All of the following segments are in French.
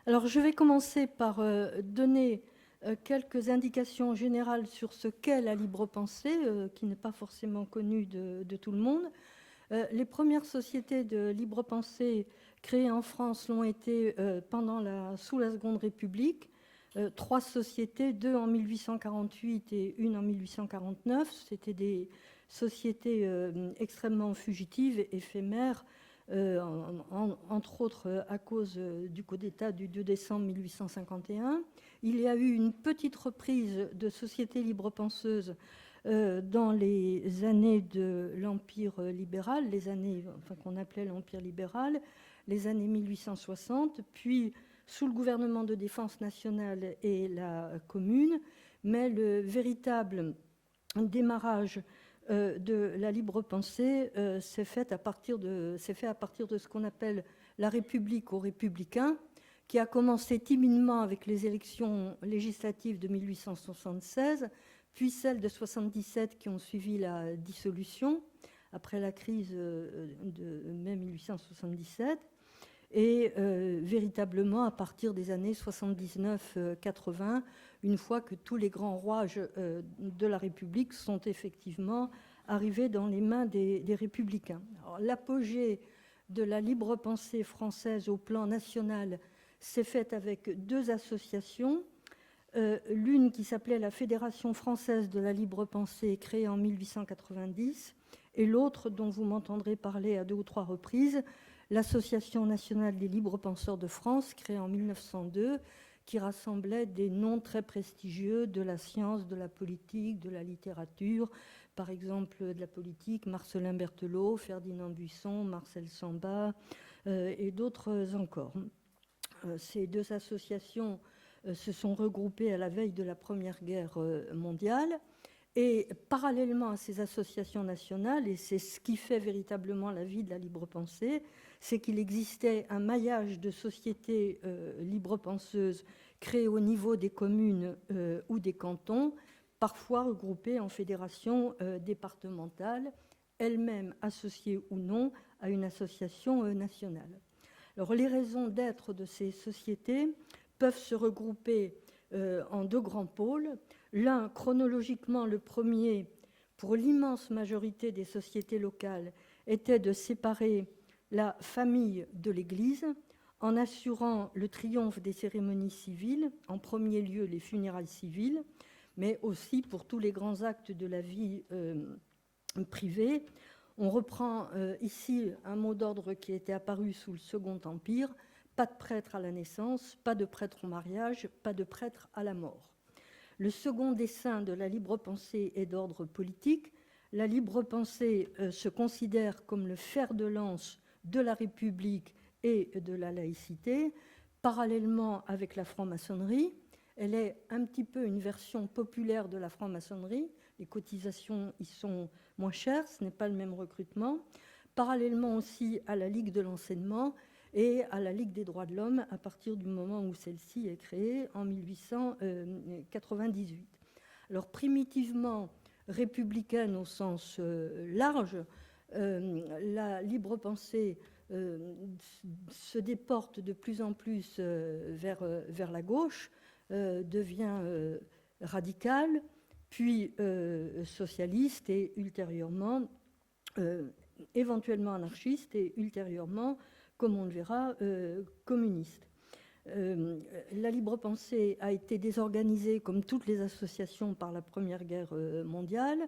Alors, je vais commencer par donner quelques indications générales sur ce qu'est la libre pensée, qui n'est pas forcément connue de tout le monde. Les premières sociétés de libre pensée créées en France l'ont été sous la Seconde République. Trois sociétés, deux en 1848 et une en 1849. C'était des sociétés extrêmement fugitives, éphémères, entre autres à cause du coup d'État du 2 décembre 1851. Il y a eu une petite reprise de sociétés libre-penseuses dans les années de l'Empire libéral, les années qu'on appelait l'Empire libéral, les années 1860, puis sous le gouvernement de défense nationale et la Commune, mais le véritable démarrage de la libre pensée s'est fait à partir de ce qu'on appelle la République aux Républicains, qui a commencé timidement avec les élections législatives de 1876, puis celles de 77 qui ont suivi la dissolution après la crise de mai 1877, et véritablement à partir des années 79-80, une fois que tous les grands rouages de la République sont effectivement arrivés dans les mains des républicains. L'apogée de la libre pensée française au plan national s'est faite avec deux associations. L'une qui s'appelait la Fédération française de la libre pensée, créée en 1890, et l'autre, dont vous m'entendrez parler à deux ou trois reprises, l'Association nationale des libres penseurs de France, créée en 1902, qui rassemblait des noms très prestigieux de la science, de la politique, de la littérature, par exemple de la politique, Marcellin Berthelot, Ferdinand Buisson, Marcel Samba et d'autres encore. Ces deux associations se sont regroupées à la veille de la Première Guerre mondiale. Et parallèlement à ces associations nationales, et c'est ce qui fait véritablement la vie de la libre pensée, c'est qu'il existait un maillage de sociétés libre-penseuses créées au niveau des communes ou des cantons, parfois regroupées en fédérations départementales, elles-mêmes associées ou non à une association nationale. Alors, les raisons d'être de ces sociétés peuvent se regrouper en deux grands pôles. L'un, chronologiquement, le premier, pour l'immense majorité des sociétés locales, était de séparer la famille de l'Église en assurant le triomphe des cérémonies civiles, en premier lieu les funérailles civiles, mais aussi pour tous les grands actes de la vie privée. On reprend ici un mot d'ordre qui était apparu sous le Second Empire: pas de prêtre à la naissance, pas de prêtre au mariage, pas de prêtre à la mort. Le second dessein de la libre pensée est d'ordre politique. La libre pensée se considère comme le fer de lance de la République et de la laïcité, parallèlement avec la franc-maçonnerie. Elle est un petit peu une version populaire de la franc-maçonnerie. Les cotisations y sont moins chères, ce n'est pas le même recrutement. Parallèlement aussi à la Ligue de l'enseignement et à la Ligue des droits de l'homme à partir du moment où celle-ci est créée en 1898. Alors primitivement républicaine au sens large, la libre pensée se déporte de plus en plus vers la gauche, devient radicale, puis socialiste et ultérieurement, éventuellement anarchiste et ultérieurement, comme on le verra, communiste. La libre pensée a été désorganisée, comme toutes les associations, par la Première Guerre mondiale.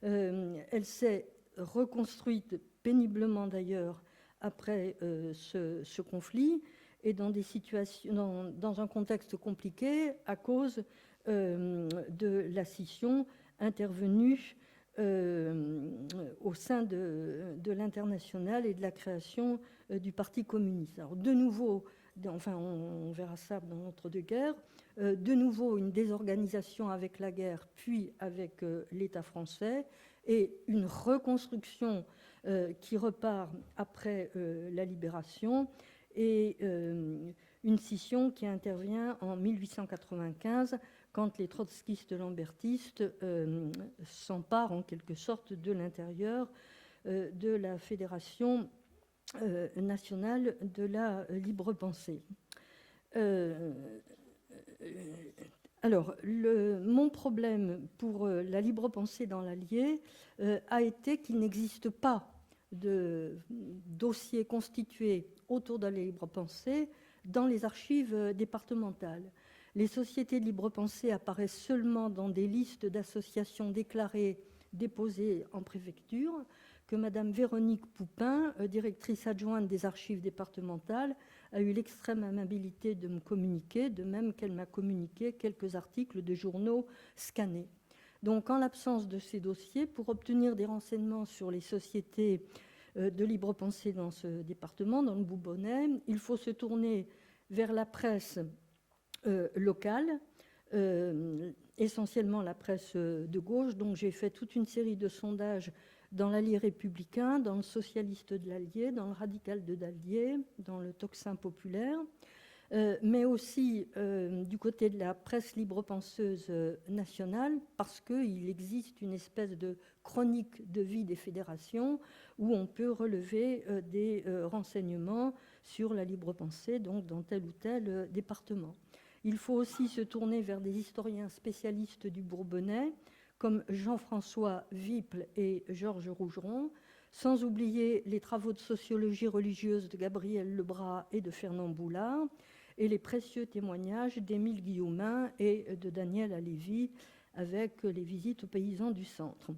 Elle s'est reconstruite péniblement d'ailleurs après ce conflit, et dans des situations, dans un contexte compliqué à cause de la scission intervenue au sein de l'Internationale et de la création du Parti communiste. Alors de nouveau, enfin on verra ça dans l'entre-deux-guerres, de nouveau une désorganisation avec la guerre, puis avec l'État français, et une reconstruction qui repart après la libération, et une scission qui intervient en 1895 quand les trotskistes lambertistes s'emparent en quelque sorte de l'intérieur de la Fédération nationale de la libre pensée. Euh, alors, mon problème pour la libre pensée dans l'Allier a été qu'il n'existe pas de dossier constitué autour de la libre pensée dans les archives départementales. Les sociétés de libre pensée apparaissent seulement dans des listes d'associations déclarées déposées en préfecture que Madame Véronique Poupin, directrice adjointe des archives départementales, a eu l'extrême amabilité de me communiquer, de même qu'elle m'a communiqué quelques articles de journaux scannés. Donc, en l'absence de ces dossiers, pour obtenir des renseignements sur les sociétés de libre pensée dans ce département, dans le Boubonnais, il faut se tourner vers la presse locale, essentiellement la presse de gauche. Donc, j'ai fait toute une série de sondages dans l'Allier républicain, dans le socialiste de l'Allier, dans le radical de l'Allier, dans le tocsin populaire, mais aussi du côté de la presse libre-penseuse nationale, parce qu'il existe une espèce de chronique de vie des fédérations où on peut relever des renseignements sur la libre-pensée, donc dans tel ou tel département. Il faut aussi se tourner vers des historiens spécialistes du Bourbonnais, comme Jean-François Viple et Georges Rougeron, sans oublier les travaux de sociologie religieuse de Gabriel Lebras et de Fernand Boulard, et les précieux témoignages d'Émile Guillaumin et de Daniel Alévi, avec les visites aux paysans du centre.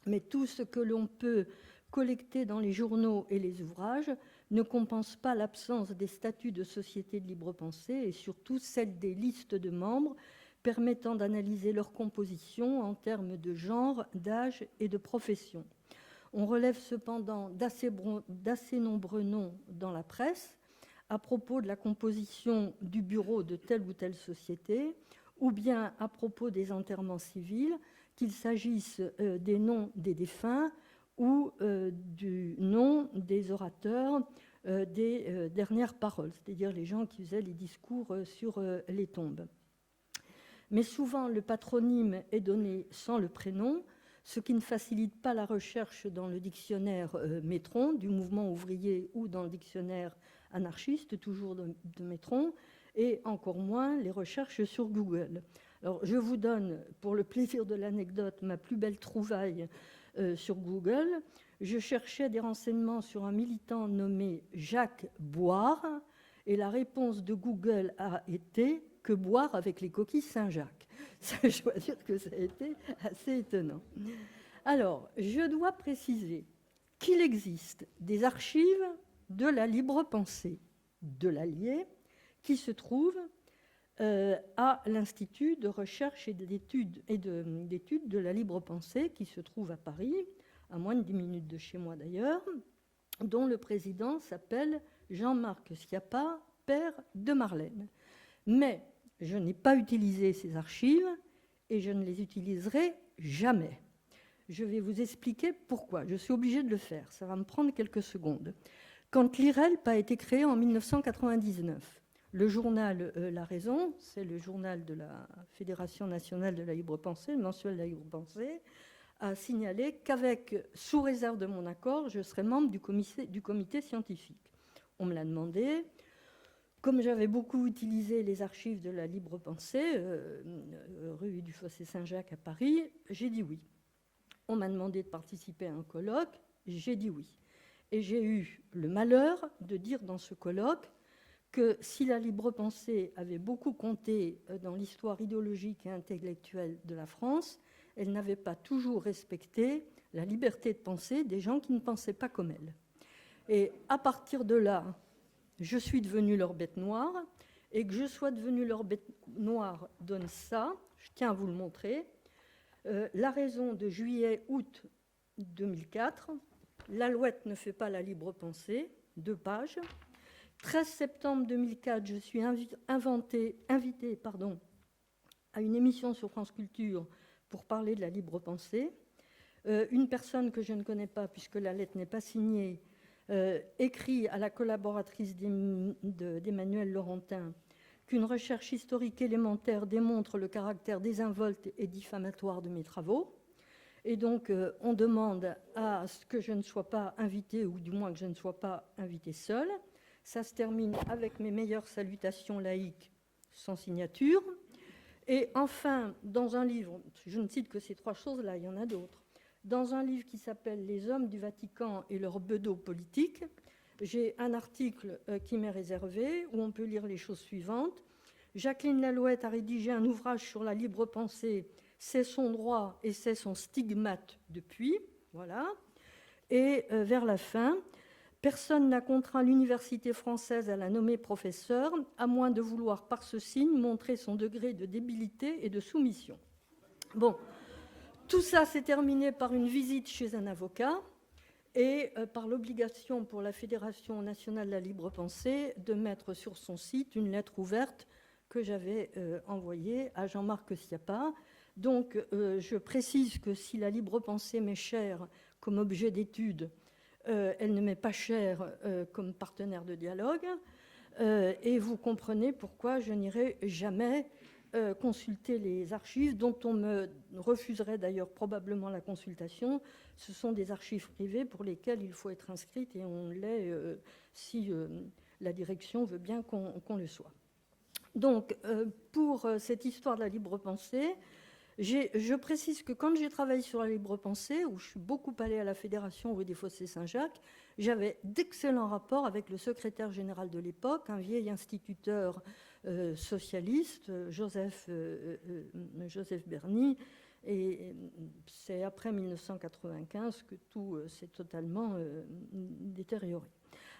Mais tout ce que l'on peut collecter dans les journaux et les ouvrages ne compense pas l'absence des statuts de société de libre pensée et surtout celle des listes de membres permettant d'analyser leur composition en termes de genre, d'âge et de profession. On relève cependant d'assez nombreux noms dans la presse à propos de la composition du bureau de telle ou telle société, ou bien à propos des enterrements civils, qu'il s'agisse des noms des défunts ou du nom des orateurs des dernières paroles, c'est-à-dire les gens qui faisaient les discours sur les tombes. Mais souvent, le patronyme est donné sans le prénom, ce qui ne facilite pas la recherche dans le dictionnaire Métron du mouvement ouvrier ou dans le dictionnaire anarchiste, toujours de Métron, et encore moins les recherches sur Google. Alors, je vous donne, pour le plaisir de l'anecdote, ma plus belle trouvaille sur Google. Je cherchais des renseignements sur un militant nommé Jacques Boire, et la réponse de Google a été « que boire avec les coquilles Saint-Jacques ». Je dois dire que ça a été assez étonnant. Alors, je dois préciser qu'il existe des archives de la libre pensée de l'Allier qui se trouvent à l'Institut de recherche et d'études de la libre pensée qui se trouve à Paris, à moins de 10 minutes de chez moi d'ailleurs, dont le président s'appelle Jean-Marc Schiappa, père de Marlène. Mais je n'ai pas utilisé ces archives et je ne les utiliserai jamais. Je vais vous expliquer pourquoi. Je suis obligée de le faire. Ça va me prendre quelques secondes. Quand l'IRELP a été créé en 1999, le journal La Raison, c'est le journal de la Fédération nationale de la libre pensée, le mensuel de la libre pensée, a signalé qu'avec, sous réserve de mon accord, je serais membre du comité scientifique. On me l'a demandé. Comme j'avais beaucoup utilisé les archives de la libre pensée, rue du Fossé Saint-Jacques à Paris, j'ai dit oui. On m'a demandé de participer à un colloque, j'ai dit oui. Et j'ai eu le malheur de dire dans ce colloque que si la libre pensée avait beaucoup compté dans l'histoire idéologique et intellectuelle de la France, elle n'avait pas toujours respecté la liberté de penser des gens qui ne pensaient pas comme elle. Et à partir de là, je suis devenue leur bête noire, et que je sois devenue leur bête noire donne ça, je tiens à vous le montrer. La Raison de juillet-août 2004, l'Alouette ne fait pas la libre pensée, 2 pages. 13 septembre 2004, je suis invitée à une émission sur France Culture pour parler de la libre pensée. Une personne que je ne connais pas, puisque la lettre n'est pas signée, écrit à la collaboratrice d'Emmanuel Laurentin qu'une recherche historique élémentaire démontre le caractère désinvolte et diffamatoire de mes travaux. Et donc, on demande à ce que je ne sois pas invitée, ou du moins que je ne sois pas invitée seule. Ça se termine avec mes meilleures salutations laïques sans signature. Et enfin, dans un livre, je ne cite que ces 3 choses-là, il y en a d'autres, dans un livre qui s'appelle « Les hommes du Vatican et leur bedeau politique », j'ai un article qui m'est réservé, où on peut lire les choses suivantes. Jacqueline Lalouette a rédigé un ouvrage sur la libre pensée, c'est son droit et c'est son stigmate depuis. Voilà. Et vers la fin, personne n'a contraint l'université française à la nommer professeure, à moins de vouloir par ce signe montrer son degré de débilité et de soumission. Bon, tout ça s'est terminé par une visite chez un avocat et par l'obligation pour la Fédération nationale de la libre pensée de mettre sur son site une lettre ouverte que j'avais envoyée à Jean-Marc Schiappa. Donc, je précise que si la libre pensée m'est chère comme objet d'étude, elle ne m'est pas chère comme partenaire de dialogue. Et vous comprenez pourquoi je n'irai jamais consulter les archives, dont on me refuserait d'ailleurs probablement la consultation. Ce sont des archives privées pour lesquelles il faut être inscrite, et on l'est si la direction veut bien qu'on le soit. Donc, pour cette histoire de la libre pensée, je précise que quand j'ai travaillé sur la libre pensée, où je suis beaucoup allée à la Fédération rue des Fossés Saint-Jacques, j'avais d'excellents rapports avec le secrétaire général de l'époque, un vieil instituteur socialiste, Joseph Berny, et c'est après 1995 que tout s'est totalement détérioré.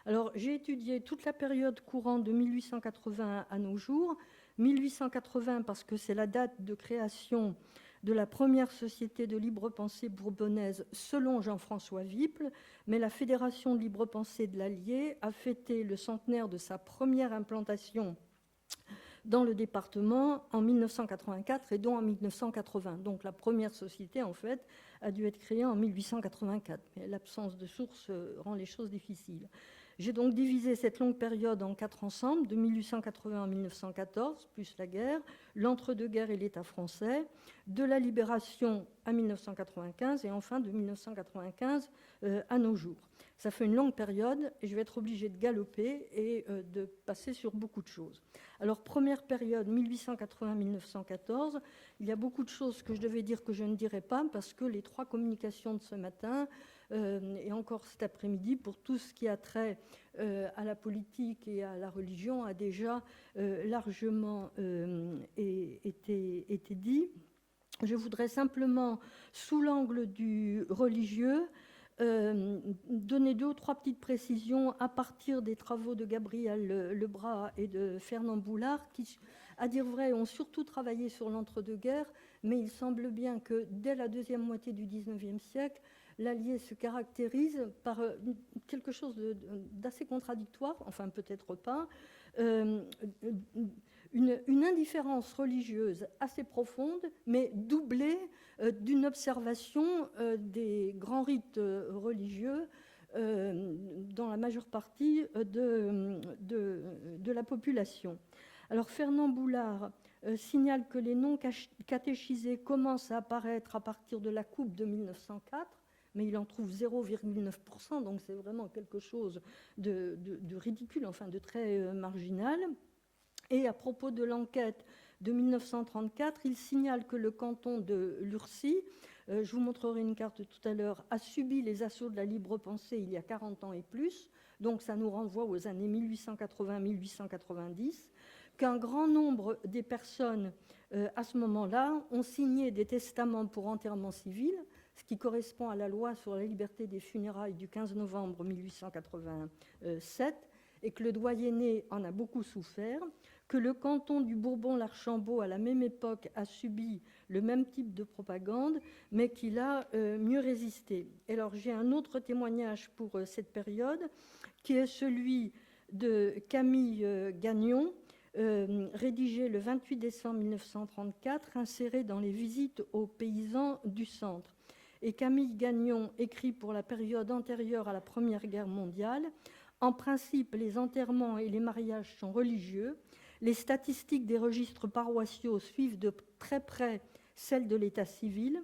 Alors, j'ai étudié toute la période courant de 1880 à nos jours. 1880 parce que c'est la date de création de la première société de libre pensée bourbonnaise selon Jean-François Viple, mais la Fédération de libre pensée de l'Allier a fêté le centenaire de sa première implantation dans le département en 1984 et donc en 1980. Donc la première société, en fait, a dû être créée en 1884. Mais l'absence de source rend les choses difficiles. J'ai donc divisé cette longue période en 4 ensembles, de 1880 à 1914, plus la guerre, l'entre-deux-guerres et l'État français, de la libération à 1995 et enfin de 1995 à nos jours. Ça fait une longue période et je vais être obligée de galoper et de passer sur beaucoup de choses. Alors, première période, 1880-1914, il y a beaucoup de choses que je devais dire que je ne dirai pas parce que les 3 communications de ce matin et encore cet après-midi, pour tout ce qui a trait à la politique et à la religion, a déjà largement été dit. Je voudrais simplement, sous l'angle du religieux, donner 2 ou 3 petites précisions à partir des travaux de Gabriel Lebras et de Fernand Boulard, qui, à dire vrai, ont surtout travaillé sur l'entre-deux-guerres, mais il semble bien que dès la deuxième moitié du XIXe siècle, l'Allier se caractérise par quelque chose d'assez contradictoire, enfin peut-être pas, une indifférence religieuse assez profonde, mais doublée d'une observation des grands rites religieux dans la majeure partie de la population. Alors Fernand Boulard signale que les noms catéchisés commencent à apparaître à partir de la coupe de 1904, mais il en trouve 0,9%, donc c'est vraiment quelque chose de ridicule, enfin de très marginal. Et à propos de l'enquête de 1934, il signale que le canton de Lurcy, je vous montrerai une carte tout à l'heure, a subi les assauts de la libre pensée il y a 40 ans et plus, donc ça nous renvoie aux années 1880-1890, qu'un grand nombre des personnes à ce moment-là ont signé des testaments pour enterrement civil, ce qui correspond à la loi sur la liberté des funérailles du 15 novembre 1887, et que le doyenné en a beaucoup souffert, que le canton du Bourbon-l'Archambault, à la même époque, a subi le même type de propagande, mais qu'il a mieux résisté. Et alors, j'ai un autre témoignage pour cette période, qui est celui de Camille Gagnon, rédigé le 28 décembre 1934, inséré dans les visites aux paysans du centre. Et Camille Gagnon écrit pour la période antérieure à la Première Guerre mondiale. En principe, les enterrements et les mariages sont religieux. Les statistiques des registres paroissiaux suivent de très près celles de l'état civil.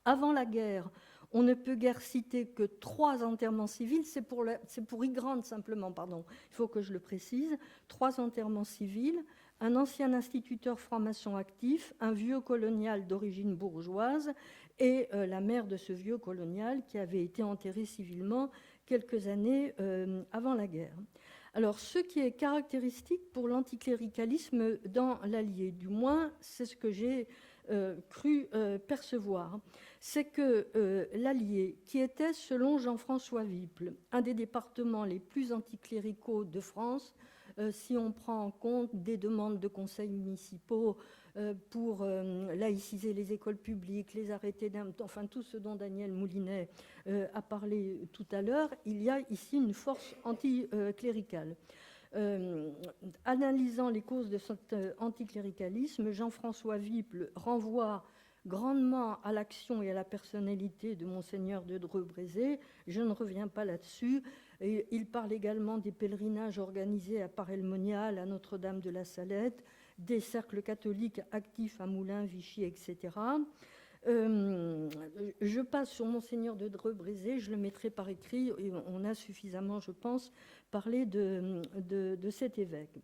Avant la guerre, On ne peut guère citer que 3 enterrements civils, c'est pour Ygrande simplement, pardon, il faut que je le précise, 3 enterrements civils, un ancien instituteur franc-maçon actif, un vieux colonial d'origine bourgeoise et la mère de ce vieux colonial qui avait été enterré civilement quelques années avant la guerre. Alors, ce qui est caractéristique pour l'anticléricalisme dans l'Allier, du moins c'est ce que j'ai cru percevoir, c'est que l'Allier, qui était, selon Jean-François Viple, un des départements les plus anticléricaux de France, si on prend en compte des demandes de conseils municipaux pour laïciser les écoles publiques, les arrêtés enfin tout ce dont Daniel Moulinet a parlé tout à l'heure, il y a ici une force anticléricale. Analysant les causes de cet anticléricalisme, Jean-François Viple renvoie grandement à l'action et à la personnalité de Monseigneur de Dreux-Brézé. Je ne reviens pas là-dessus. Et il parle également des pèlerinages organisés à Paray-le-Monial, à Notre-Dame de la Salette, des cercles catholiques actifs à Moulins, Vichy, etc. Je passe sur Monseigneur de Dreux-Brézé, je le mettrai par écrit, et on a suffisamment, je pense, parlé de cet évêque.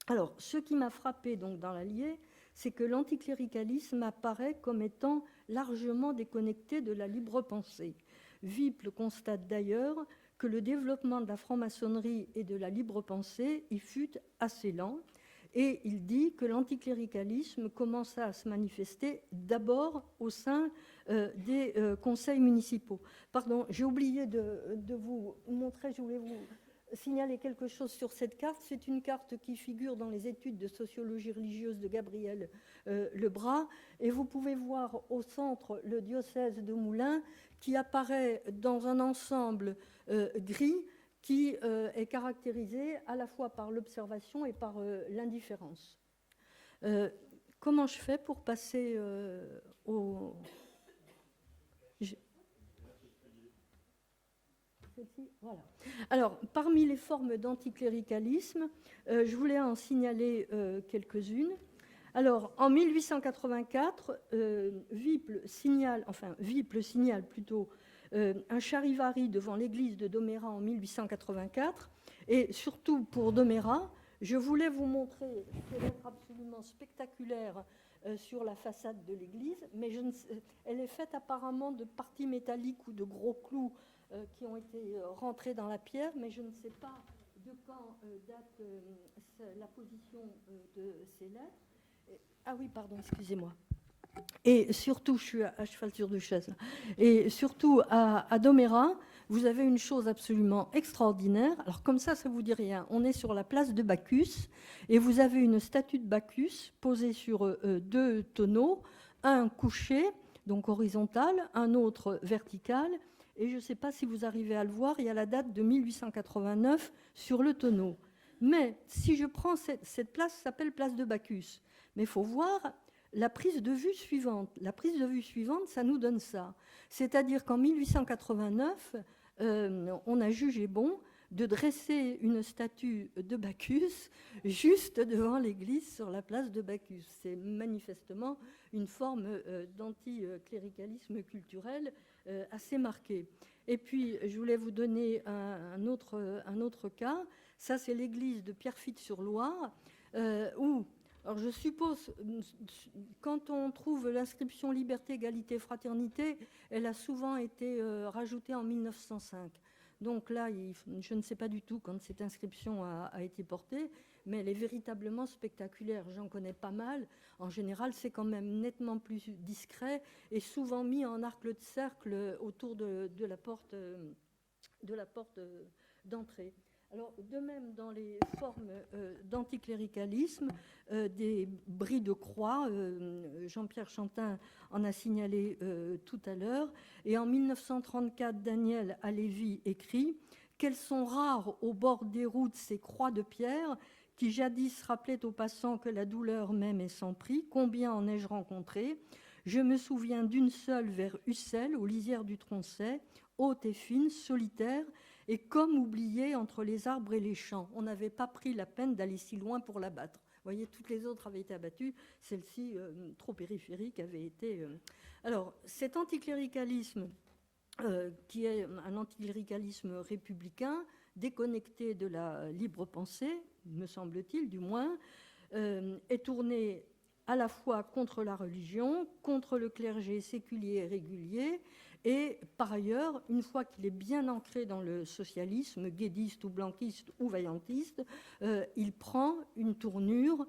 Alors, ce qui m'a frappé donc dans l'Allier, c'est que l'anticléricalisme apparaît comme étant largement déconnecté de la libre pensée. Viple constate d'ailleurs que le développement de la franc-maçonnerie et de la libre pensée y fut assez lent, et il dit que l'anticléricalisme commença à se manifester d'abord au sein des conseils municipaux. Pardon, j'ai oublié de vous montrer, je voulais vous signaler quelque chose sur cette carte. C'est une carte qui figure dans les études de sociologie religieuse de Gabriel Lebras, et vous pouvez voir au centre le diocèse de Moulins qui apparaît dans un ensemble gris qui est caractérisé à la fois par l'observation et par l'indifférence. Comment je fais pour passer au... Voilà. Alors, parmi les formes d'anticléricalisme, je voulais en signaler quelques-unes. Alors, en 1884, Viple signale plutôt un charivari devant l'église de Domérat en 1884. Et surtout pour Domérat, je voulais vous montrer cette lettre absolument spectaculaire sur la façade de l'église, mais elle est faite apparemment de parties métalliques ou de gros clous qui ont été rentrés dans la pierre, mais je ne sais pas de quand date la position de ces lettres. Ah oui, pardon, excusez-moi. Et surtout, je suis à cheval sur deux chaises, et surtout à Domérat, vous avez une chose absolument extraordinaire. Alors comme ça vous dit rien. On est sur la place de Bacchus, et vous avez une statue de Bacchus posée sur 2 tonneaux, un couché, donc horizontal, un autre vertical, et je ne sais pas si vous arrivez à le voir, il y a la date de 1889 sur le tonneau. Mais si je prends cette place, ça s'appelle place de Bacchus. Mais il faut voir la prise de vue suivante. La prise de vue suivante, ça nous donne ça. C'est-à-dire qu'en 1889, on a jugé bon de dresser une statue de Bacchus juste devant l'église sur la place de Bacchus. C'est manifestement une forme d'anticléricalisme culturel assez marquée. Et puis, je voulais vous donner un autre cas. Ça, c'est l'église de Pierrefitte-sur-Loire, où... Alors je suppose, quand on trouve l'inscription Liberté, Égalité, Fraternité, elle a souvent été rajoutée en 1905. Donc là, je ne sais pas du tout quand cette inscription a été portée, mais elle est véritablement spectaculaire. J'en connais pas mal. En général, c'est quand même nettement plus discret et souvent mis en arc de cercle autour de la porte d'entrée. Alors, de même, dans les formes d'anticléricalisme, des bris de croix, Jean-Pierre Chantin en a signalé tout à l'heure, et en 1934, Daniel Halévy écrit « Qu'elles sont rares au bord des routes ces croix de pierre qui jadis rappelaient aux passants que la douleur même est sans prix, combien en ai-je rencontré ? Je me souviens d'une seule vers Ussel, aux lisières du Troncet, haute et fine, solitaire, et comme oubliée entre les arbres et les champs. On n'avait pas pris la peine d'aller si loin pour l'abattre. Vous voyez, toutes les autres avaient été abattues, celle-ci, trop périphérique, avait été... Alors, cet anticléricalisme qui est un anticléricalisme républicain, déconnecté de la libre pensée, me semble-t-il du moins, est tourné à la fois contre la religion, contre le clergé séculier et régulier, et par ailleurs, une fois qu'il est bien ancré dans le socialisme, guédiste ou blanquiste ou vaillantiste, il prend une tournure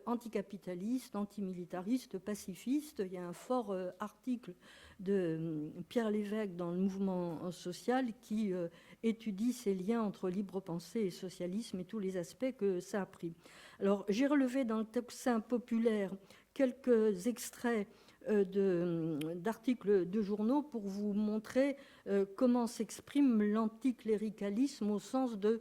anticapitaliste, antimilitariste, pacifiste. Il y a un fort article de Pierre Lévesque dans le mouvement social qui étudie ces liens entre libre pensée et socialisme et tous les aspects que ça a pris. Alors, j'ai relevé dans le Tocsin populaire quelques extraits d'articles de journaux pour vous montrer comment s'exprime l'anticléricalisme au sens de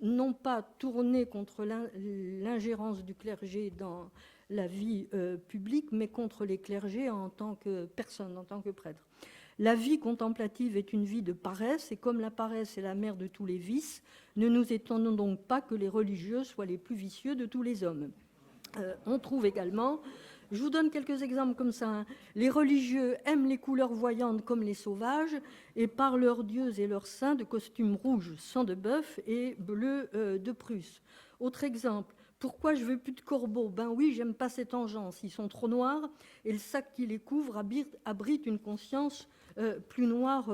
non pas tourner contre l'ingérence du clergé dans la vie publique, mais contre les clergés en tant que personne, en tant que prêtre. La vie contemplative est une vie de paresse, et comme la paresse est la mère de tous les vices, ne nous étonnons donc pas que les religieux soient les plus vicieux de tous les hommes. On trouve également, je vous donne quelques exemples comme ça, hein. Les religieux aiment les couleurs voyantes comme les sauvages, et par leurs dieux et leurs saints de costumes rouges, sang de bœuf et bleu de Prusse. Autre exemple, pourquoi je veux plus de corbeaux? Ben oui, j'aime pas cette engeance, ils sont trop noirs, et le sac qui les couvre abrite une conscience plus noire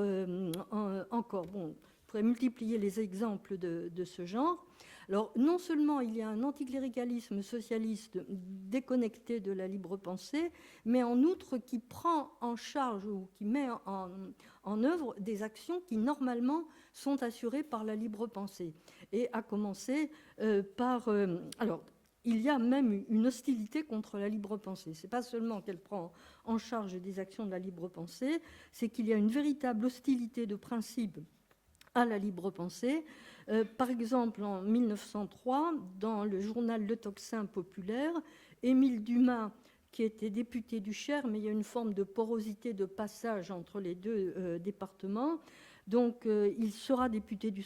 encore. Bon, on pourrait multiplier les exemples de ce genre. Alors, non seulement il y a un anticléricalisme socialiste déconnecté de la libre pensée, mais en outre qui prend en charge ou qui met en œuvre des actions qui normalement sont assurées par la libre pensée. Et à commencer par... alors, il y a même une hostilité contre la libre pensée. Ce n'est pas seulement qu'elle prend en charge des actions de la libre pensée, c'est qu'il y a une véritable hostilité de principe à la libre pensée. Par exemple, en 1903, dans le journal Le Tocsin populaire, Émile Dumas, qui était député du Cher, mais il y a une forme de porosité de passage entre les deux départements. Donc, il sera député du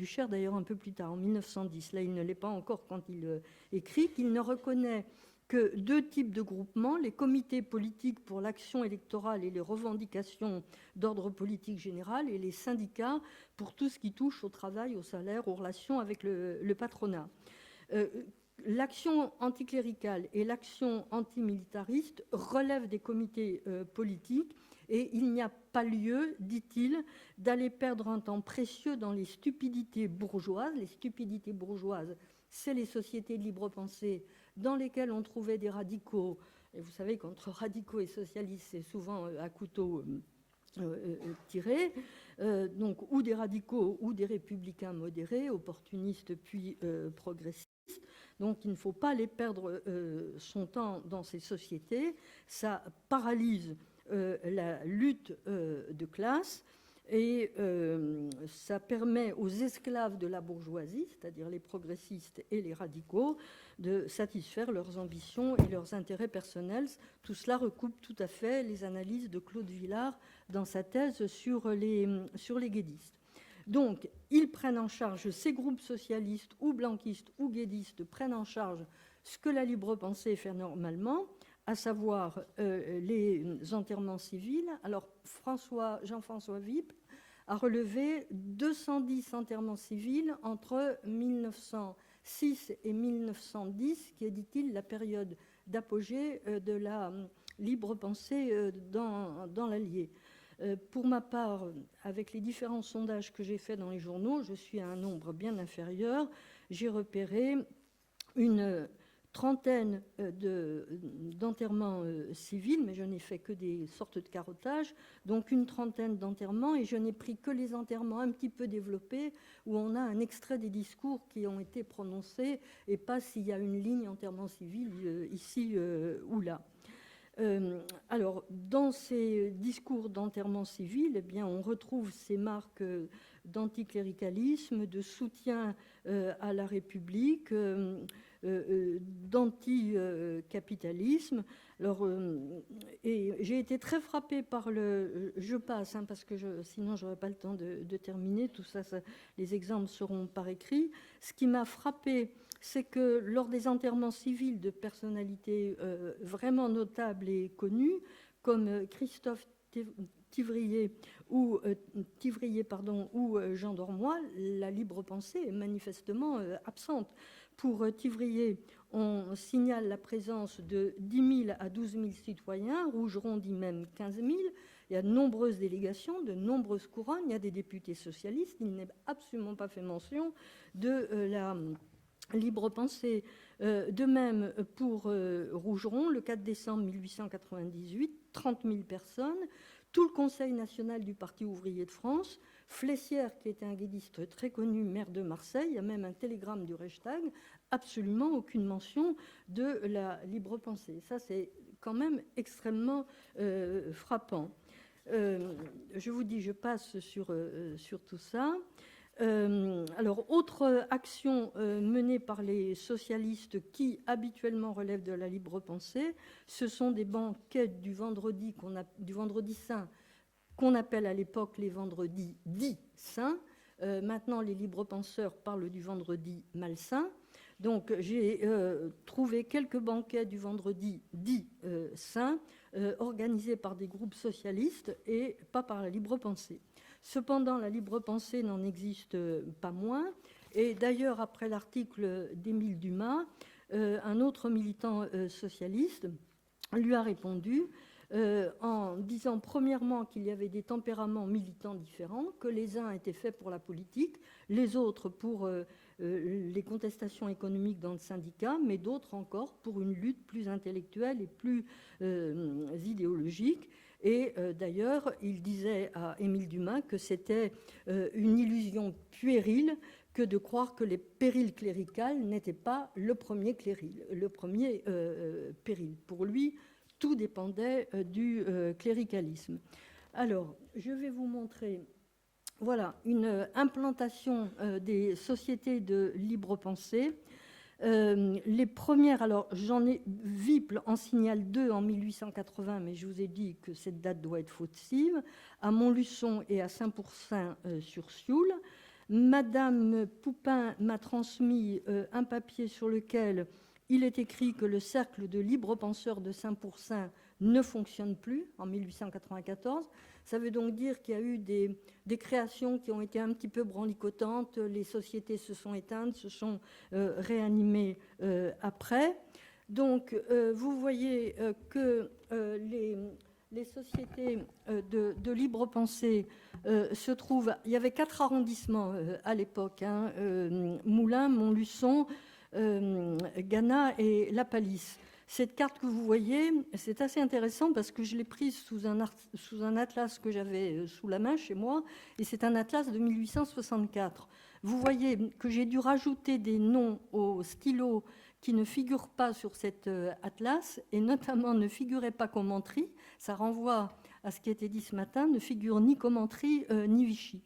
Cher, d'ailleurs, un peu plus tard, en 1910. Là, il ne l'est pas encore quand il écrit qu'il ne reconnaît que deux types de groupements, les comités politiques pour l'action électorale et les revendications d'ordre politique général, et les syndicats pour tout ce qui touche au travail, au salaire, aux relations avec le patronat. L'action anticléricale et l'action antimilitariste relèvent des comités politiques, et il n'y a pas lieu, dit-il, d'aller perdre un temps précieux dans les stupidités bourgeoises. Les stupidités bourgeoises, c'est les sociétés de libre pensée dans lesquelles on trouvait des radicaux. Et vous savez qu'entre radicaux et socialistes, c'est souvent à couteau tiré. Donc, ou des radicaux ou des républicains modérés, opportunistes puis progressistes. Donc, il ne faut pas aller perdre son temps dans ces sociétés. Ça paralyse la lutte de classe, et ça permet aux esclaves de la bourgeoisie, c'est-à-dire les progressistes et les radicaux, de satisfaire leurs ambitions et leurs intérêts personnels. Tout cela recoupe tout à fait les analyses de Claude Villard dans sa thèse sur les guédistes. Donc, ils prennent en charge, ces groupes socialistes ou blanquistes ou guédistes prennent en charge ce que la libre pensée fait normalement, à savoir les enterrements civils. Alors, Jean-François Wipp a relevé 210 enterrements civils entre 1906 et 1910, qui est, dit-il, la période d'apogée de la libre pensée dans l'Allier. Pour ma part, avec les différents sondages que j'ai faits dans les journaux, je suis à un nombre bien inférieur. J'ai repéré une trentaine d'enterrements civils, mais je n'ai fait que des sortes de carottages, donc une trentaine d'enterrements, et je n'ai pris que les enterrements un petit peu développés, où on a un extrait des discours qui ont été prononcés, et pas s'il y a une ligne enterrement civil ici ou là. Alors, dans ces discours d'enterrement civil, eh bien, on retrouve ces marques d'anticléricalisme, de soutien à la République, d'anticapitalisme. Alors, et j'ai été très frappée par je passe, hein, parce que sinon je n'aurai pas le temps de terminer. Tout ça, les exemples seront par écrit. Ce qui m'a frappée, c'est que lors des enterrements civils de personnalités vraiment notables et connues, comme Christophe Thivrier ou Jean Dormois, la libre pensée est manifestement absente. Pour Thivrier, on signale la présence de 10 000 à 12 000 citoyens, Rougeron dit même 15 000. Il y a de nombreuses délégations, de nombreuses couronnes, il y a des députés socialistes. Il n'est absolument pas fait mention de la libre pensée. De même pour Rougeron, le 4 décembre 1898, 30 000 personnes, tout le Conseil national du Parti ouvrier de France, Flessière, qui était un guédiste très connu, maire de Marseille, il y a même un télégramme du Reichstag, absolument aucune mention de la libre pensée. Ça, c'est quand même extrêmement frappant. Je vous dis, je passe sur tout ça. Alors, autre action menée par les socialistes qui habituellement relèvent de la libre pensée, ce sont des banquets du vendredi saint, qu'on appelle à l'époque les vendredis dits saints. Maintenant, les libres penseurs parlent du vendredi malsain. Donc, j'ai trouvé quelques banquets du vendredi dit saint, organisés par des groupes socialistes et pas par la libre pensée. Cependant, la libre pensée n'en existe pas moins. Et d'ailleurs, après l'article d'Émile Dumas, un autre militant socialiste lui a répondu en disant premièrement qu'il y avait des tempéraments militants différents, que les uns étaient faits pour la politique, les autres pour les contestations économiques dans le syndicat, mais d'autres encore pour une lutte plus intellectuelle et plus idéologique. Et d'ailleurs, il disait à Émile Dumas que c'était une illusion puérile que de croire que les périls cléricales n'étaient pas le premier péril. Pour lui, tout dépendait du cléricalisme. Alors, je vais vous montrer, voilà, une implantation des sociétés de libre pensée. Les premières, alors Viple en signale 2 en 1880, mais je vous ai dit que cette date doit être fautive, à Montluçon et à Saint-Pourçain-sur-Sioule. Madame Poupin m'a transmis un papier sur lequel il est écrit que le cercle de libres penseurs de Saint-Pourçain ne fonctionne plus en 1894. Ça veut donc dire qu'il y a eu des créations qui ont été un petit peu branlicotantes, les sociétés se sont éteintes, se sont réanimées après. Donc, vous voyez que les sociétés de libre pensée se trouvent... Il y avait 4 arrondissements à l'époque, Moulins, Montluçon, Gannat et La Palisse. Cette carte que vous voyez, c'est assez intéressant parce que je l'ai prise sous un atlas que j'avais sous la main chez moi, et c'est un atlas de 1864. Vous voyez que j'ai dû rajouter des noms au stylo qui ne figurent pas sur cet atlas, et notamment ne figuraient pas Commentry. Ça renvoie à ce qui a été dit ce matin, ne figure ni Commentry ni Vichy.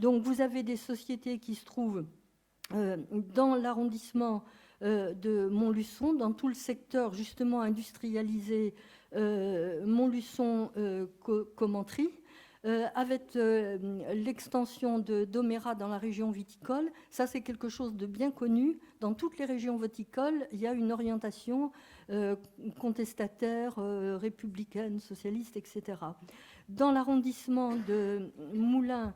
Donc vous avez des sociétés qui se trouvent dans l'arrondissement de Montluçon, dans tout le secteur justement industrialisé Montluçon-Commentry, avec l'extension de Domérat dans la région viticole. Ça, c'est quelque chose de bien connu. Dans toutes les régions viticoles, il y a une orientation contestataire, républicaine, socialiste, etc. Dans l'arrondissement de Moulins,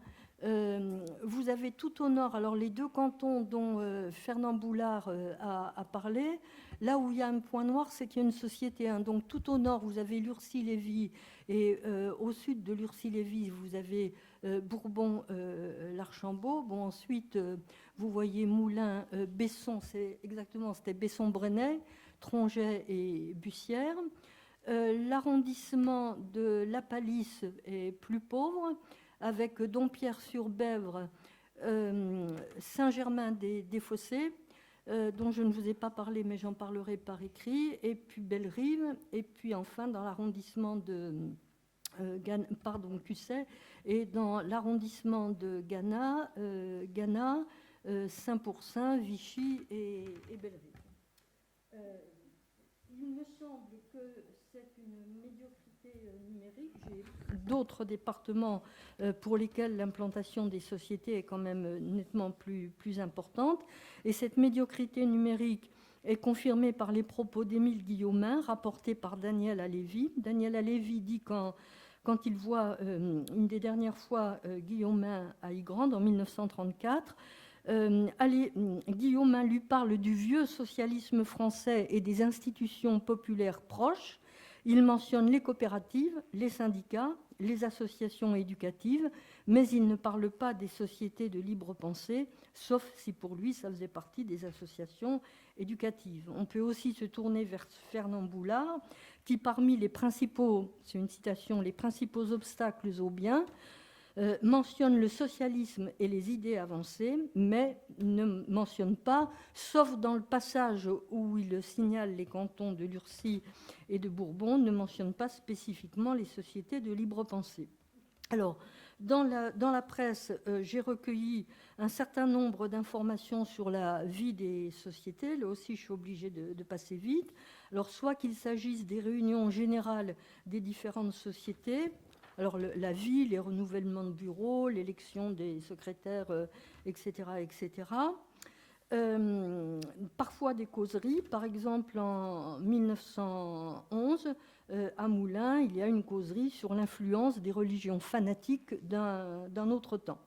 vous avez tout au nord, alors les 2 cantons dont Fernand Boulard a parlé, là où il y a un point noir, c'est qu'il y a une société. Donc tout au nord, vous avez Lurcy-Lévis, et au sud de Lurcy-Lévis, vous avez Bourbon-l'Archambault. Bon, ensuite, vous voyez Moulins, Besson, c'était Besson-Brenay, Tronget et Bussière. L'arrondissement de La Palisse est plus pauvre, avec Dompierre-sur-Bèvre, Saint-Germain-des-Fossés, dont je ne vous ai pas parlé, mais j'en parlerai par écrit, et puis Bellerive, et puis enfin dans l'arrondissement de Cusset, et dans l'arrondissement de Gannat, Saint-Pourçain, Vichy et Bellerive. Il me semble que c'est une médiocrité numérique. J'ai d'autres départements pour lesquels l'implantation des sociétés est quand même nettement plus importante. Et cette médiocrité numérique est confirmée par les propos d'Émile Guillaumin, rapportés par Daniel Halévy. Daniel Halévy dit qu'en quand il voit une des dernières fois Guillaumin à Ygrande en 1934. Guillaumin lui parle du vieux socialisme français et des institutions populaires proches. Il mentionne les coopératives, les syndicats, les associations éducatives, mais il ne parle pas des sociétés de libre pensée, sauf si pour lui ça faisait partie des associations éducatives. On peut aussi se tourner vers Fernand Boulard, qui parmi les principaux, c'est une citation, les principaux obstacles au bien, mentionne le socialisme et les idées avancées, mais ne mentionne pas, sauf dans le passage où il signale les cantons de Lurcy et de Bourbon, ne mentionne pas spécifiquement les sociétés de libre pensée. Alors, dans la presse, j'ai recueilli un certain nombre d'informations sur la vie des sociétés. Là aussi, je suis obligée de passer vite. Alors, soit qu'il s'agisse des réunions générales des différentes sociétés, alors la vie, les renouvellements de bureaux, l'élection des secrétaires, etc., etc. Parfois des causeries. Par exemple, en 1911, à Moulins, il y a une causerie sur l'influence des religions fanatiques d'un autre temps.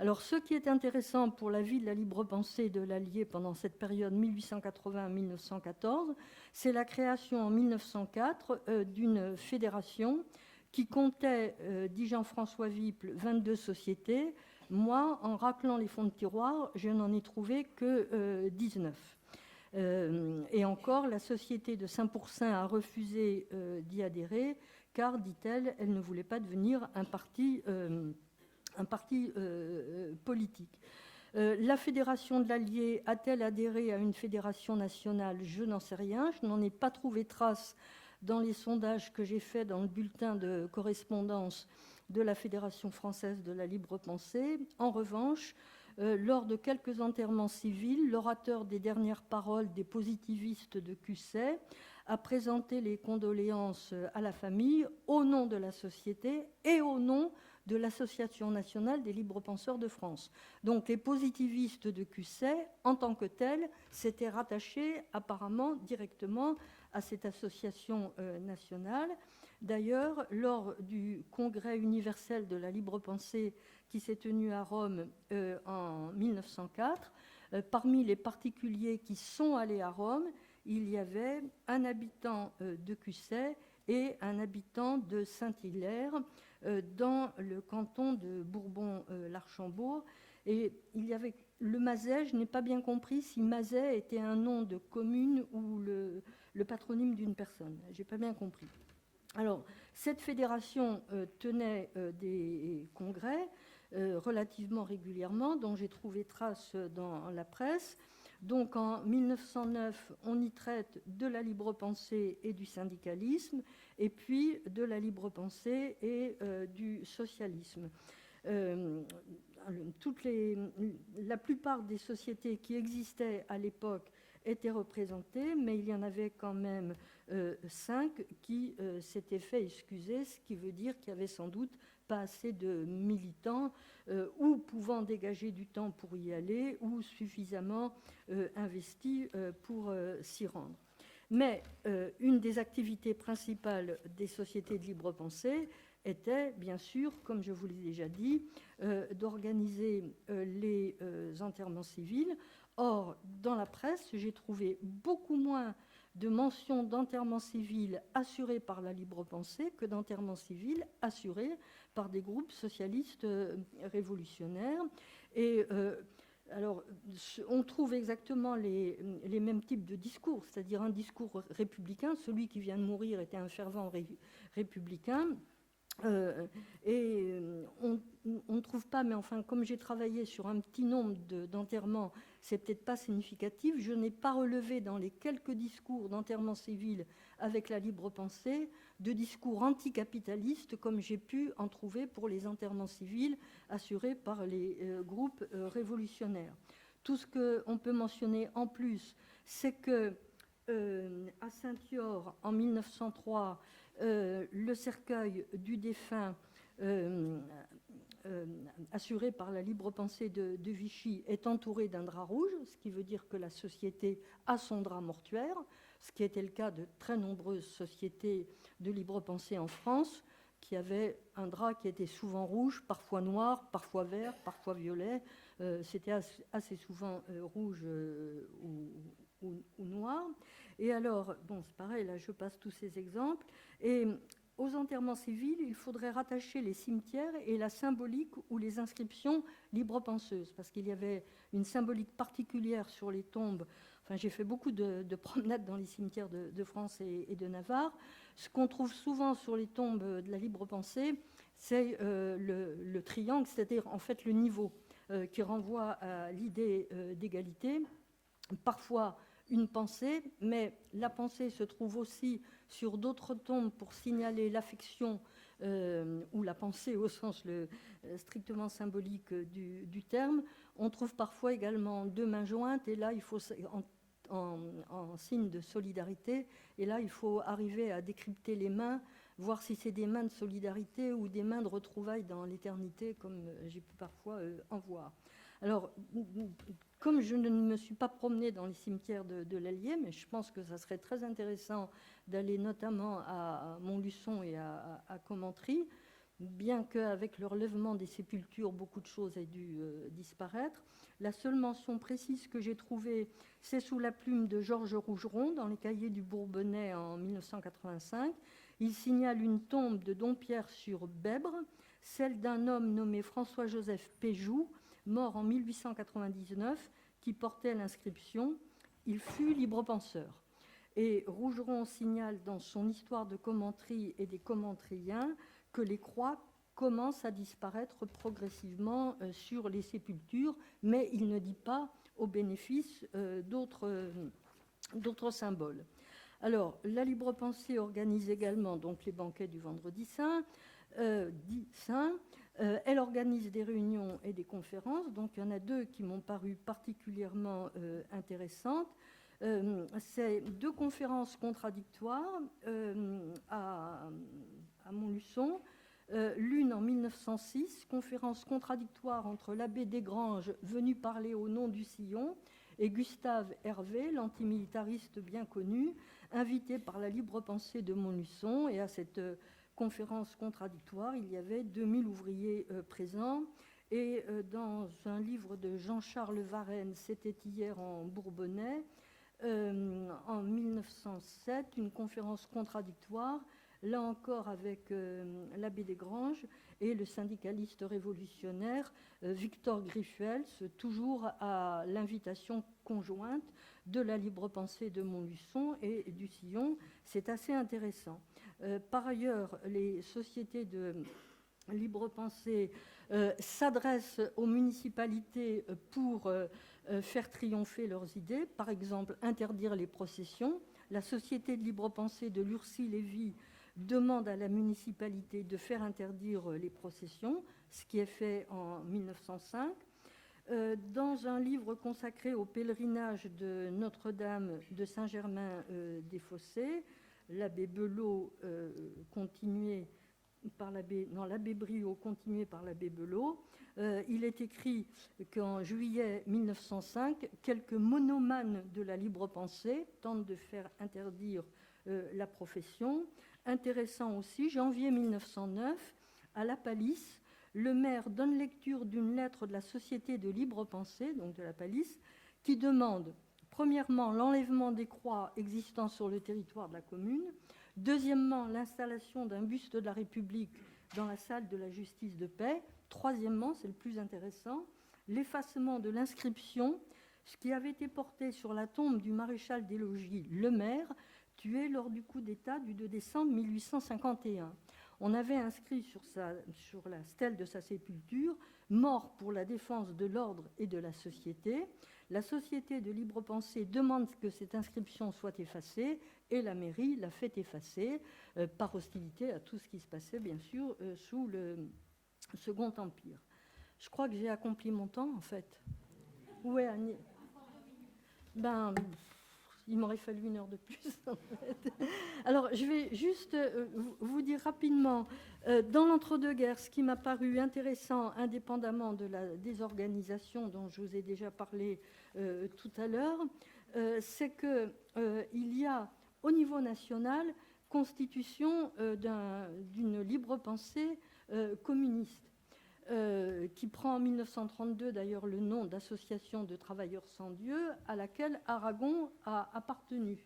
Alors, ce qui est intéressant pour la vie de la libre pensée de l'Allier pendant cette période 1880-1914, c'est la création en 1904 d'une fédération qui comptait, dit Jean-François Viple, 22 sociétés. Moi, en raclant les fonds de tiroir, je n'en ai trouvé que 19. Et encore, la société de Saint-Pourçain a refusé d'y adhérer, car, dit-elle, elle ne voulait pas devenir un parti politique. La fédération de l'Allier a-t-elle adhéré à une fédération nationale? Je n'en sais rien. Je n'en ai pas trouvé trace dans les sondages que j'ai faits dans le bulletin de correspondance de la Fédération française de la libre pensée. En revanche, lors de quelques enterrements civils, l'orateur des dernières paroles des positivistes de Cusset a présenté les condoléances à la famille au nom de la société et au nom de l'Association nationale des libres penseurs de France. Donc les positivistes de Cusset, en tant que tels, s'étaient rattachés apparemment directement à cette association nationale. D'ailleurs, lors du congrès universel de la libre pensée qui s'est tenu à Rome en 1904, parmi les particuliers qui sont allés à Rome, il y avait un habitant de Cusset et un habitant de Saint-Hilaire dans le canton de Bourbon-l'Archambault. Et il y avait le Mazet, je n'ai pas bien compris si Mazet était un nom de commune ou le patronyme d'une personne. Je n'ai pas bien compris. Alors, cette fédération tenait des congrès relativement régulièrement, dont j'ai trouvé trace dans la presse. Donc, en 1909, on y traite de la libre pensée et du syndicalisme, et puis de la libre pensée et du socialisme. La plupart des sociétés qui existaient à l'époque étaient représentées, mais il y en avait quand même 5 qui s'étaient fait excuser, ce qui veut dire qu'il y avait sans doute pas assez de militants ou pouvant dégager du temps pour y aller ou suffisamment investis pour s'y rendre. Mais une des activités principales des sociétés de libre pensée était, bien sûr, comme je vous l'ai déjà dit, d'organiser les enterrements civils. Or, dans la presse, j'ai trouvé beaucoup moins de mentions d'enterrements civils assurés par la libre pensée que d'enterrements civils assurés par des groupes socialistes révolutionnaires. Et alors, on trouve exactement les mêmes types de discours, c'est-à-dire un discours républicain. Celui qui vient de mourir était un fervent républicain. Et on ne trouve pas, mais enfin, comme j'ai travaillé sur un petit nombre d'enterrements, c'est peut-être pas significatif. Je n'ai pas relevé dans les quelques discours d'enterrement civil avec la libre pensée de discours anticapitalistes comme j'ai pu en trouver pour les enterrements civils assurés par les groupes révolutionnaires. Tout ce qu'on peut mentionner en plus, c'est que à Saint-Yor, en 1903, le cercueil du défunt assuré par la libre pensée de Vichy est entouré d'un drap rouge, ce qui veut dire que la société a son drap mortuaire, ce qui était le cas de très nombreuses sociétés de libre pensée en France. qui avait un drap qui était souvent rouge, parfois noir, parfois vert, parfois violet. C'était assez souvent rouge ou noir. Et alors, bon, c'est pareil, là je passe tous ces exemples. Et aux enterrements civils, il faudrait rattacher les cimetières et la symbolique ou les inscriptions libre-penseuses, parce qu'il y avait une symbolique particulière sur les tombes. Enfin, j'ai fait beaucoup de promenades dans les cimetières de France et de Navarre. Ce qu'on trouve souvent sur les tombes de la libre-pensée, c'est le triangle, c'est-à-dire en fait le niveau, qui renvoie à l'idée d'égalité. Parfois une pensée, mais la pensée se trouve aussi sur d'autres tombes pour signaler l'affection ou la pensée au sens strictement symbolique du terme. On trouve parfois également deux mains jointes, et là, il faut, en signe de solidarité, et là, il faut arriver à décrypter les mains, voir si c'est des mains de solidarité ou des mains de retrouvailles dans l'éternité, comme j'ai pu parfois en voir. Alors, comme je ne me suis pas promenée dans les cimetières de l'Allier, mais je pense que ça serait très intéressant d'aller notamment à Montluçon et à Commentry, bien qu'avec le relèvement des sépultures, beaucoup de choses aient dû disparaître. La seule mention précise que j'ai trouvée, c'est sous la plume de Georges Rougeron, dans les cahiers du Bourbonnais en 1985. Il signale une tombe de Dompierre sur Bèbre, celle d'un homme nommé François-Joseph Péjoux, mort en 1899, qui portait l'inscription « Il fut libre-penseur ». Et Rougeron signale dans son histoire de Commentry et des Commentriens que les croix commencent à disparaître progressivement sur les sépultures, mais il ne dit pas au bénéfice d'autres symboles. Alors, la libre-pensée organise également donc, les banquets du Vendredi Saint, dit Saint. Elle organise des réunions et des conférences. Donc, il y en a deux qui m'ont paru particulièrement intéressantes. C'est deux conférences contradictoires à Montluçon. L'une en 1906, conférence contradictoire entre l'abbé Desgranges, venu parler au nom du Sillon, et Gustave Hervé, l'antimilitariste bien connu, invité par la libre pensée de Montluçon. Et à cette conférence contradictoire, il y avait 2000 ouvriers présents. Et dans un livre de Jean-Charles Varenne, c'était hier en Bourbonnais, en 1907, une conférence contradictoire, là encore avec l'abbé Desgranges et le syndicaliste révolutionnaire Victor Griffuels, toujours à l'invitation conjointe de la libre pensée de Montluçon et du Sillon. C'est assez intéressant. Par ailleurs, les sociétés de libre pensée s'adressent aux municipalités pour faire triompher leurs idées, par exemple interdire les processions. La société de libre pensée de Lurcy-Lévy demande à la municipalité de faire interdire les processions, ce qui est fait en 1905. Dans un livre consacré au pèlerinage de Notre-Dame de Saint-Germain-des-Fossés, l'abbé Belot continué par l'abbé Briot, continué par l'abbé Belot, il est écrit qu'en juillet 1905, quelques monomanes de la libre pensée tentent de faire interdire la profession. Intéressant aussi, janvier 1909, à La Palisse, le maire donne lecture d'une lettre de la Société de libre pensée, donc de La Palisse, qui demande, premièrement, l'enlèvement des croix existant sur le territoire de la commune, deuxièmement, l'installation d'un buste de la République dans la salle de la justice de paix, troisièmement, c'est le plus intéressant, l'effacement de l'inscription, ce qui avait été porté sur la tombe du maréchal des logis Le Maire, tué lors du coup d'État du 2 décembre 1851. On avait inscrit sur la stèle de sa sépulture « Mort pour la défense de l'ordre et de la société ». La Société de libre pensée demande que cette inscription soit effacée et la mairie l'a fait effacer par hostilité à tout ce qui se passait, bien sûr, sous le Second Empire. Je crois que j'ai accompli mon temps, en fait. Où est Annie ? Il m'aurait fallu 1 heure de plus, en fait. Alors, je vais juste vous dire rapidement, dans l'entre-deux-guerres, ce qui m'a paru intéressant, indépendamment de la désorganisation dont je vous ai déjà parlé tout à l'heure, c'est qu'il y a, au niveau national, constitution d'une libre pensée communiste, qui prend en 1932 d'ailleurs le nom d'Association de travailleurs sans Dieu, à laquelle Aragon a appartenu.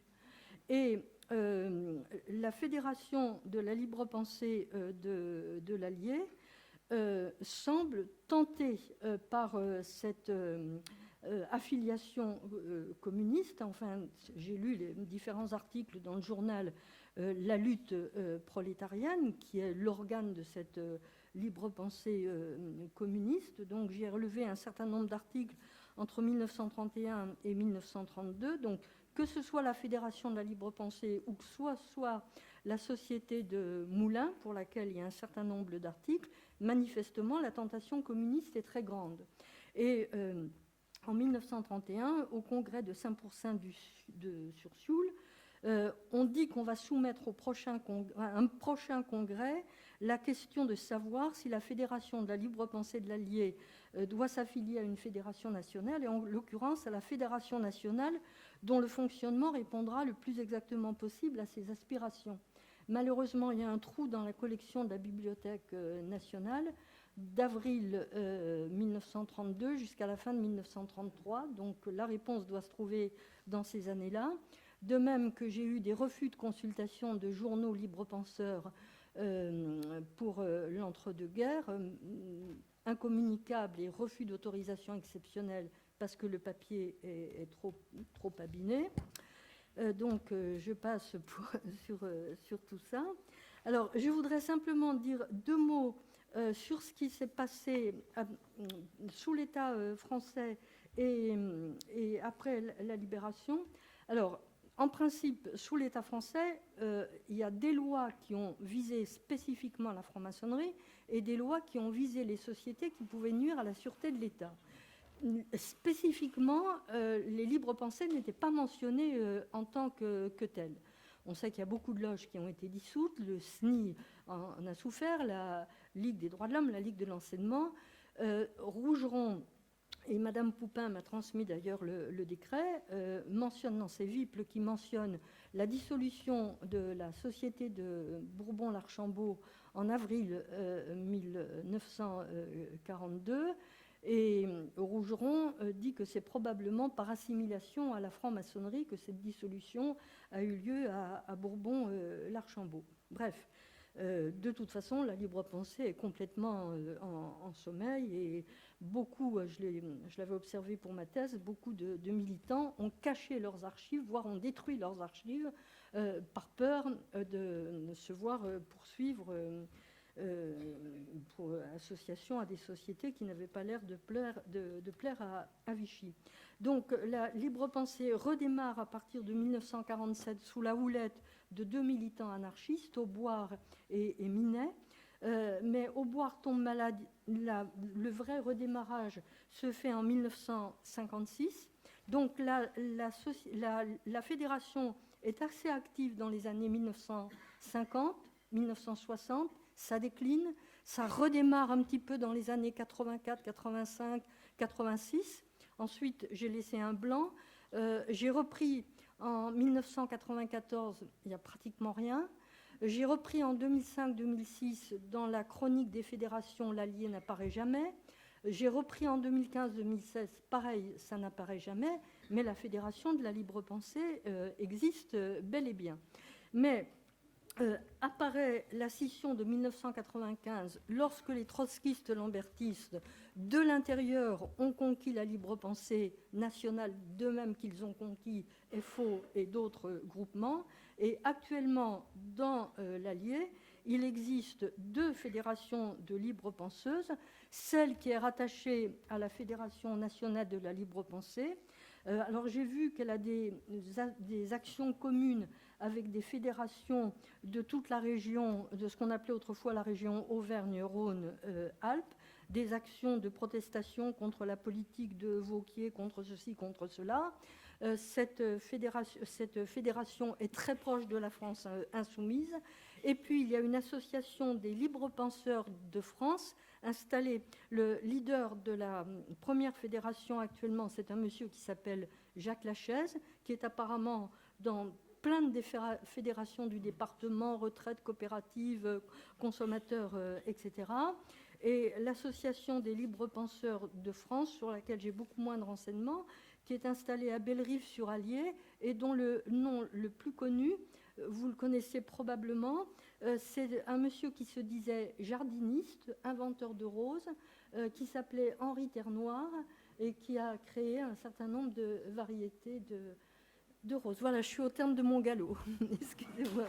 Et la Fédération de la libre pensée de l'Allier semble tenter par cette affiliation communiste, enfin j'ai lu les différents articles dans le journal La lutte prolétarienne, qui est l'organe de cette libre pensée communiste, donc j'ai relevé un certain nombre d'articles entre 1931 et 1932, donc que ce soit la Fédération de la libre pensée ou que soit la Société de Moulins, pour laquelle il y a un certain nombre d'articles, manifestement, la tentation communiste est très grande. Et en 1931, au congrès de Saint-Pourçain sur Sioule, on dit qu'on va soumettre à un prochain congrès la question de savoir si la Fédération de la libre pensée de l'Allier doit s'affilier à une fédération nationale, et en l'occurrence à la Fédération nationale dont le fonctionnement répondra le plus exactement possible à ses aspirations. Malheureusement, il y a un trou dans la collection de la Bibliothèque nationale d'avril 1932 jusqu'à la fin de 1933. Donc la réponse doit se trouver dans ces années-là. De même que j'ai eu des refus de consultation de journaux libre-penseurs pour l'entre-deux-guerres, incommunicables et refus d'autorisation exceptionnelle parce que le papier est trop abîmé. Donc, je passe sur tout ça. Alors, je voudrais simplement dire deux mots sur ce qui s'est passé sous l'État français et après la libération. Alors, en principe, sous l'État français, il y a des lois qui ont visé spécifiquement la franc-maçonnerie et des lois qui ont visé les sociétés qui pouvaient nuire à la sûreté de l'État. Spécifiquement, les libres pensées n'étaient pas mentionnées en tant que telles. On sait qu'il y a beaucoup de loges qui ont été dissoutes, le SNI en a souffert, la Ligue des droits de l'homme, la Ligue de l'enseignement. Rougeron, et Madame Poupin m'a transmis d'ailleurs le décret, mentionne dans ses viples qui mentionne la dissolution de la Société de Bourbon-l'Archambault en avril 1942. Et Rougeron dit que c'est probablement par assimilation à la franc-maçonnerie que cette dissolution a eu lieu à Bourbon-l'Archambault. Bref, de toute façon, la libre pensée est complètement en sommeil et beaucoup, je l'avais observé pour ma thèse, beaucoup de militants ont caché leurs archives, voire ont détruit leurs archives par peur de se voir poursuivre pour association à des sociétés qui n'avaient pas l'air de plaire à Vichy. Donc la libre pensée redémarre à partir de 1947 sous la houlette de deux militants anarchistes, Auboire et Minet. Mais Auboire tombe malade, le vrai redémarrage se fait en 1956. Donc la fédération est assez active dans les années 1950, 1960. Ça décline, ça redémarre un petit peu dans les années 84, 85, 86. Ensuite, j'ai laissé un blanc. J'ai repris en 1994, il n'y a pratiquement rien. J'ai repris en 2005-2006, dans la chronique des fédérations, l'Allier n'apparaît jamais. J'ai repris en 2015-2016, pareil, ça n'apparaît jamais, mais la fédération de la libre pensée existe bel et bien. Mais apparaît la scission de 1995 lorsque les trotskistes lambertistes de l'intérieur ont conquis la libre pensée nationale, de même qu'ils ont conquis FO et d'autres groupements. Et actuellement, dans l'Allier, il existe deux fédérations de libre penseuses, celle qui est rattachée à la Fédération nationale de la libre pensée. Alors j'ai vu qu'elle a des actions communes avec des fédérations de toute la région, de ce qu'on appelait autrefois la région Auvergne-Rhône-Alpes, des actions de protestation contre la politique de Vauquier, contre ceci, contre cela. Cette fédération est très proche de la France insoumise. Et puis, il y a une association des libres penseurs de France installée. Le leader de la première fédération actuellement, c'est un monsieur qui s'appelle Jacques Lachaise, qui est apparemment dans plein de fédérations du département, retraite, coopérative, consommateurs, etc. Et l'association des libres penseurs de France, sur laquelle j'ai beaucoup moins de renseignements, qui est installée à Bellerive-sur-Allier et dont le nom le plus connu, vous le connaissez probablement, c'est un monsieur qui se disait jardiniste, inventeur de roses, qui s'appelait Henri Ternoir et qui a créé un certain nombre de variétés de roses. Voilà, je suis au terme de mon galop. Excusez-moi.